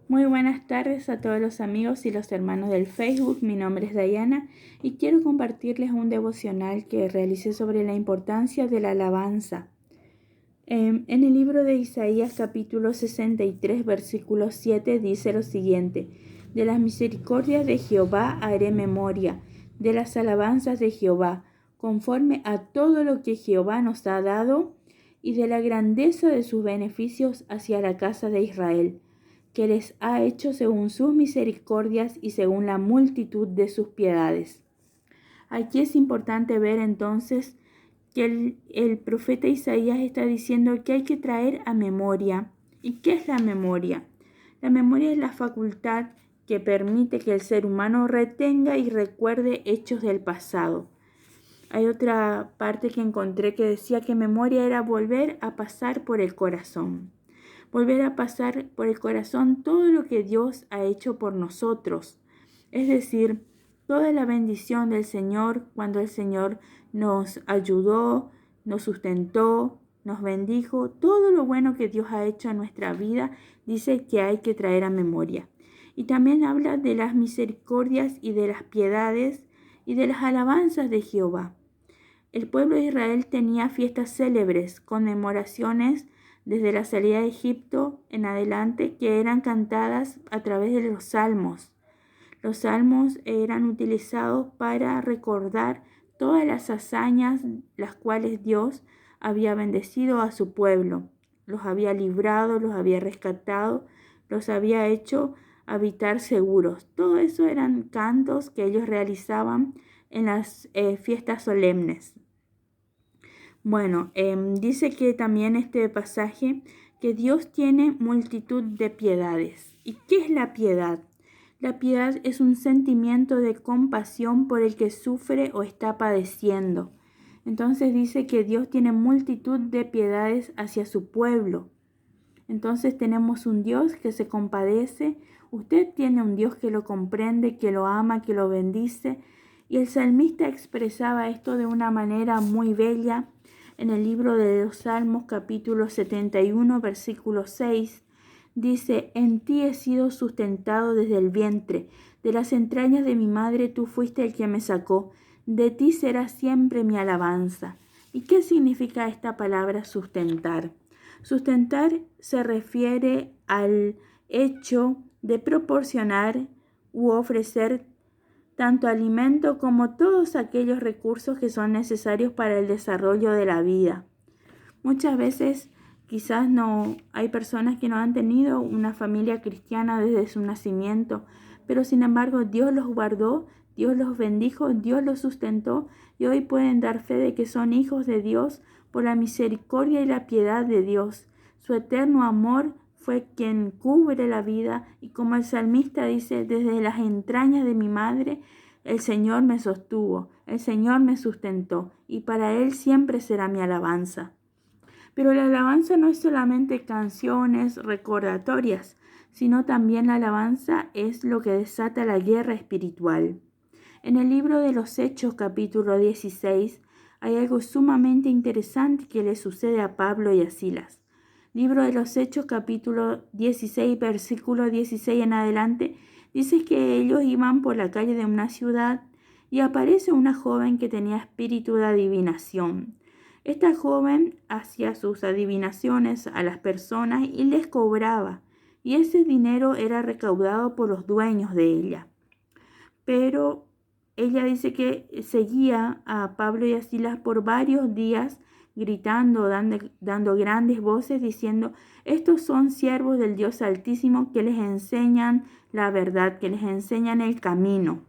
Muy buenas tardes a todos los amigos y los hermanos del Facebook. Mi nombre es Dayana y quiero compartirles un devocional que realicé sobre la importancia de la alabanza. En el libro de Isaías capítulo 63 versículo 7 dice lo siguiente: De las misericordias de Jehová haré memoria, de las alabanzas de Jehová, conforme a todo lo que Jehová nos ha dado y de la grandeza de sus beneficios hacia la casa de Israel, que les ha hecho según sus misericordias y según la multitud de sus piedades. Aquí es importante ver entonces que el profeta Isaías está diciendo que hay que traer a memoria. ¿Y qué es la memoria? La memoria es la facultad que permite que el ser humano retenga y recuerde hechos del pasado. Hay otra parte que encontré que decía que memoria era volver a pasar por el corazón. Volver a pasar por el corazón todo lo que Dios ha hecho por nosotros. Es decir, toda la bendición del Señor cuando el Señor nos ayudó, nos sustentó, nos bendijo. Todo lo bueno que Dios ha hecho en nuestra vida dice que hay que traer a memoria. Y también habla de las misericordias y de las piedades y de las alabanzas de Jehová. El pueblo de Israel tenía fiestas célebres, conmemoraciones desde la salida de Egipto en adelante que eran cantadas a través de los salmos. Los salmos eran utilizados para recordar todas las hazañas las cuales Dios había bendecido a su pueblo. Los había librado, los había rescatado, los había hecho habitar seguros. Todo eso eran cantos que ellos realizaban en las fiestas solemnes. Bueno, dice que también este pasaje que Dios tiene multitud de piedades. ¿Y qué es la piedad? La piedad es un sentimiento de compasión por el que sufre o está padeciendo. Entonces dice que Dios tiene multitud de piedades hacia su pueblo. Entonces tenemos un Dios que se compadece. Usted tiene un Dios que lo comprende, que lo ama, que lo bendice. Y el salmista expresaba esto de una manera muy bella en el libro de los Salmos, capítulo 71, versículo 6. Dice: En ti he sido sustentado desde el vientre, de las entrañas de mi madre tú fuiste el que me sacó, de ti será siempre mi alabanza. ¿Y qué significa esta palabra sustentar? Sustentar se refiere al hecho de proporcionar u ofrecer tanto alimento como todos aquellos recursos que son necesarios para el desarrollo de la vida. Muchas veces quizás no hay personas que no han tenido una familia cristiana desde su nacimiento, pero sin embargo Dios los guardó, Dios los bendijo, Dios los sustentó y hoy pueden dar fe de que son hijos de Dios por la misericordia y la piedad de Dios. Su eterno amor fue quien cubre la vida y como el salmista dice: desde las entrañas de mi madre el Señor me sostuvo, el Señor me sustentó y para Él siempre será mi alabanza. Pero la alabanza no es solamente canciones recordatorias, sino también la alabanza es lo que desata la guerra espiritual. En el libro de los Hechos, capítulo 16, hay algo sumamente interesante que le sucede a Pablo y a Silas. Libro de los Hechos, capítulo 16, versículo 16 en adelante, dice que ellos iban por la calle de una ciudad y aparece una joven que tenía espíritu de adivinación. Esta joven hacía sus adivinaciones a las personas y les cobraba, y ese dinero era recaudado por los dueños de ella. Pero ella dice que seguía a Pablo y a Silas por varios días gritando, dando grandes voces, diciendo: estos son siervos del Dios Altísimo que les enseñan la verdad, que les enseñan el camino.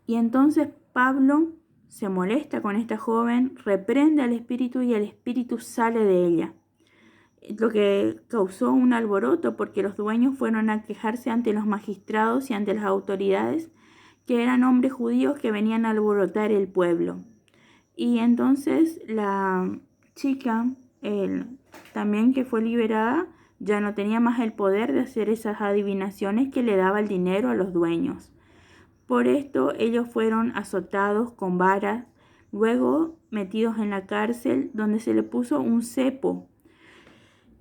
Y entonces Pablo se molesta con esta joven, reprende al espíritu y el espíritu sale de ella. Lo que causó un alboroto porque los dueños fueron a quejarse ante los magistrados y ante las autoridades, que eran hombres judíos que venían a alborotar el pueblo. Y entonces la chica, también que fue liberada, ya no tenía más el poder de hacer esas adivinaciones que le daba el dinero a los dueños. Por esto ellos fueron azotados con varas, luego metidos en la cárcel donde se le puso un cepo.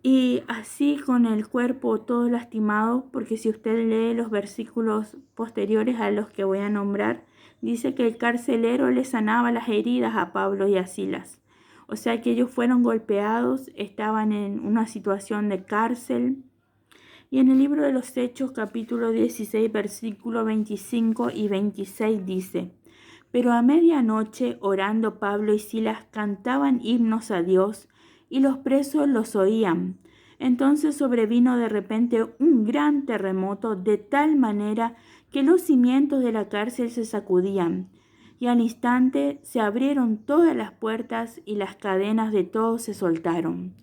Y así con el cuerpo todo lastimado, porque si usted lee los versículos posteriores a los que voy a nombrar, dice que el carcelero le sanaba las heridas a Pablo y a Silas. O sea que ellos fueron golpeados, estaban en una situación de cárcel. Y en el libro de los Hechos, capítulo 16, versículo 25 y 26 dice: Pero a medianoche, orando, Pablo y Silas cantaban himnos a Dios, y los presos los oían. Entonces sobrevino de repente un gran terremoto, de tal manera que los cimientos de la cárcel se sacudían, y al instante se abrieron todas las puertas y las cadenas de todos se soltaron.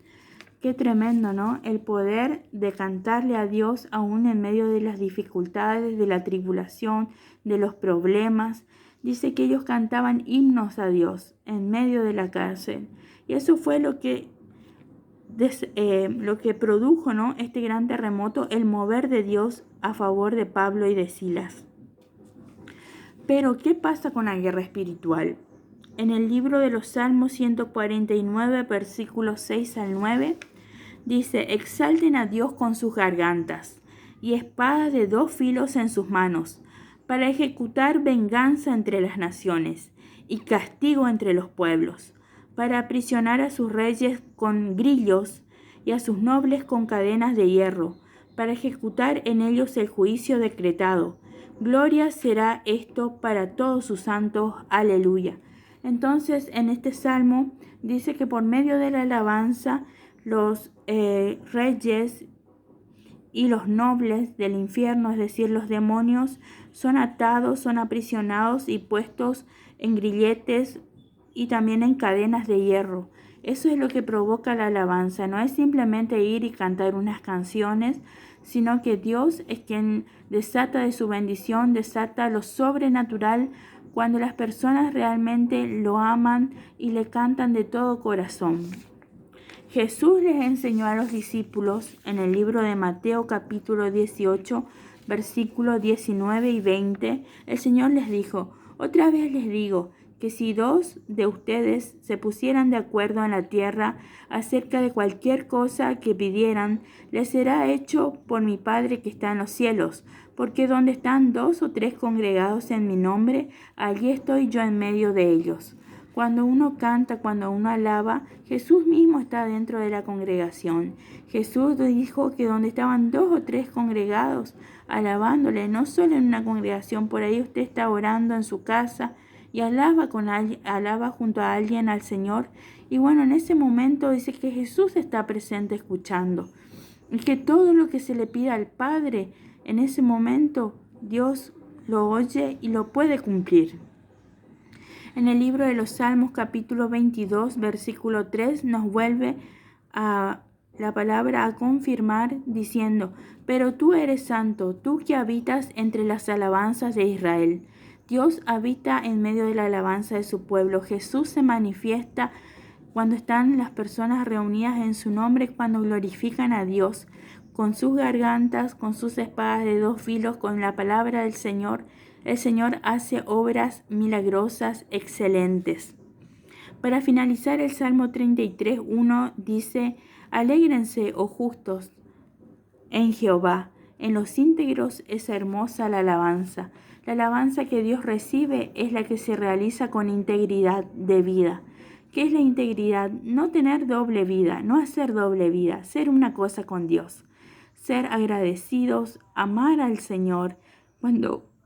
Qué tremendo, ¿no? El poder de cantarle a Dios aún en medio de las dificultades, de la tribulación, de los problemas. Dice que ellos cantaban himnos a Dios en medio de la cárcel. Y eso fue lo que produjo, ¿no?, este gran terremoto, el mover de Dios a favor de Pablo y de Silas. Pero, ¿qué pasa con la guerra espiritual? En el libro de los Salmos 149, versículos 6 al 9, dice: Exalten a Dios con sus gargantas, y espadas de 2 filos en sus manos, para ejecutar venganza entre las naciones, y castigo entre los pueblos, para aprisionar a sus reyes con grillos, y a sus nobles con cadenas de hierro, para ejecutar en ellos el juicio decretado. Gloria será esto para todos sus santos. Aleluya. Entonces, en este salmo dice que por medio de la alabanza, los reyes y los nobles del infierno, es decir, los demonios, son atados, son aprisionados y puestos en grilletes y también en cadenas de hierro. Eso es lo que provoca la alabanza. No es simplemente ir y cantar unas canciones, sino que Dios es quien desata de su bendición, desata lo sobrenatural cuando las personas realmente lo aman y le cantan de todo corazón. Jesús les enseñó a los discípulos en el libro de Mateo capítulo 18, versículos 19 y 20, el Señor les dijo: Otra vez les digo que si 2 de ustedes se pusieran de acuerdo en la tierra acerca de cualquier cosa que pidieran, les será hecho por mi Padre que está en los cielos, porque donde están 2 o 3 congregados en mi nombre, allí estoy yo en medio de ellos. Cuando uno canta, cuando uno alaba, Jesús mismo está dentro de la congregación. Jesús dijo que donde estaban 2 o 3 congregados alabándole, no solo en una congregación, por ahí usted está orando en su casa y alaba junto a alguien al Señor. Y bueno, en ese momento dice que Jesús está presente escuchando. Y que todo lo que se le pida al Padre, en ese momento Dios lo oye y lo puede cumplir. En el libro de los Salmos capítulo 22, versículo 3, nos vuelve a la palabra a confirmar diciendo: Pero tú eres santo, tú que habitas entre las alabanzas de Israel. Dios habita en medio de la alabanza de su pueblo. Jesús se manifiesta cuando están las personas reunidas en su nombre, cuando glorifican a Dios con sus gargantas, con sus espadas de 2 filos, con la palabra del Señor. El Señor hace obras milagrosas, excelentes. Para finalizar, el Salmo 33:1 dice: Alégrense, oh justos, en Jehová. En los íntegros es hermosa la alabanza. La alabanza que Dios recibe es la que se realiza con integridad de vida. ¿Qué es la integridad? No tener doble vida, no hacer doble vida, ser una cosa con Dios. Ser agradecidos, amar al Señor.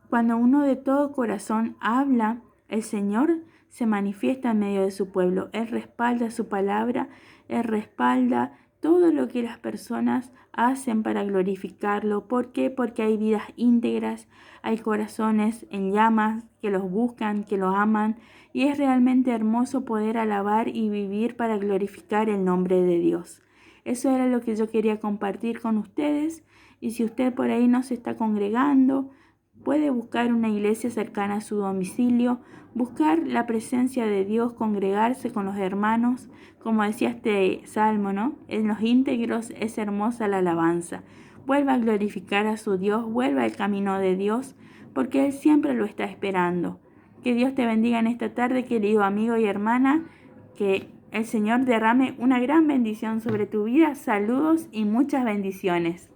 Cuando uno de todo corazón habla, el Señor se manifiesta en medio de su pueblo. Él respalda su palabra, Él respalda todo lo que las personas hacen para glorificarlo. ¿Por qué? Porque hay vidas íntegras, hay corazones en llamas que los buscan, que los aman, y es realmente hermoso poder alabar y vivir para glorificar el nombre de Dios. Eso era lo que yo quería compartir con ustedes, y si usted por ahí no se está congregando, puede buscar una iglesia cercana a su domicilio, buscar la presencia de Dios, congregarse con los hermanos, como decía este salmo, ¿no? En los íntegros es hermosa la alabanza. Vuelva a glorificar a su Dios, vuelva al camino de Dios, porque Él siempre lo está esperando. Que Dios te bendiga en esta tarde, querido amigo y hermana, que El Señor derrame una gran bendición sobre tu vida. Saludos y muchas bendiciones.